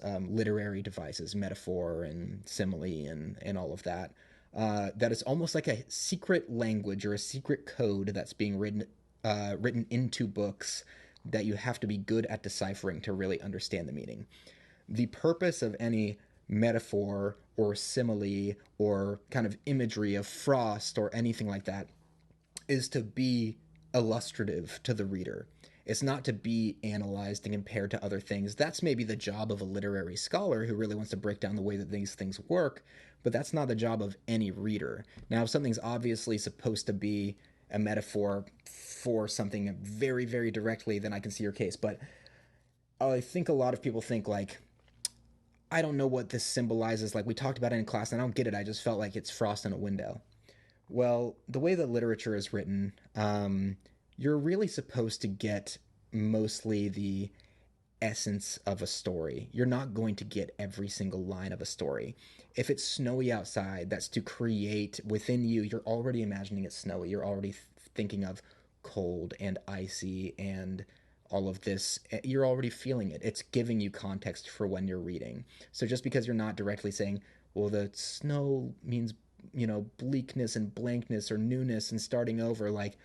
as literary devices, metaphor and simile and all of that. That it's almost like a secret language or a secret code that's being written into books that you have to be good at deciphering to really understand the meaning. The purpose of any metaphor or simile or kind of imagery of frost or anything like that is to be illustrative to the reader. It's not to be analyzed and compared to other things. That's maybe the job of a literary scholar who really wants to break down the way that these things work, but that's not the job of any reader. Now, if something's obviously supposed to be a metaphor for something very, very directly, then I can see your case. But I think a lot of people think, like, I don't know what this symbolizes. Like, we talked about it in class, and I don't get it. I just felt like it's frost in a window. Well, the way that literature is written, you're really supposed to get mostly the essence of a story. You're not going to get every single line of a story. If it's snowy outside, that's to create within you, you're already imagining it's snowy. You're already thinking of cold and icy and all of this. You're already feeling it. It's giving you context for when you're reading. So just because you're not directly saying, well, the snow means, bleakness and blankness or newness and starting over, like,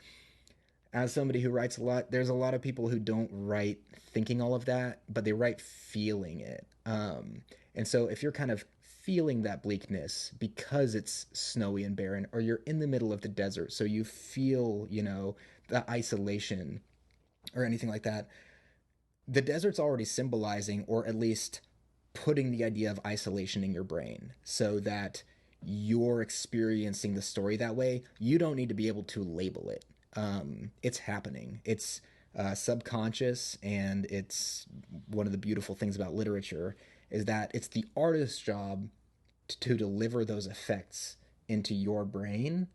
as somebody who writes a lot, there's a lot of people who don't write thinking all of that, but they write feeling it. And so if you're kind of feeling that bleakness because it's snowy and barren, or you're in the middle of the desert, so you feel, the isolation or anything like that, the desert's already symbolizing, or at least putting the idea of isolation in your brain so that you're experiencing the story that way. You don't need to be able to label it. It's happening. It's subconscious, and it's one of the beautiful things about literature is that it's the artist's job to deliver those effects into your brain.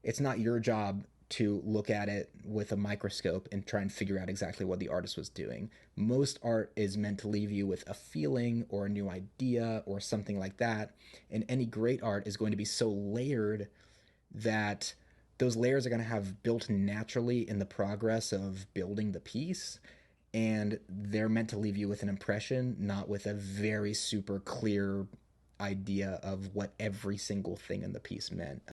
It's not your job to look at it with a microscope and try and figure out exactly what the artist was doing. Most art is meant to leave you with a feeling or a new idea or something like that. And any great art is going to be so layered that those layers are going to have built naturally in the progress of building the piece. And they're meant to leave you with an impression, not with a very super clear idea of what every single thing in the piece meant.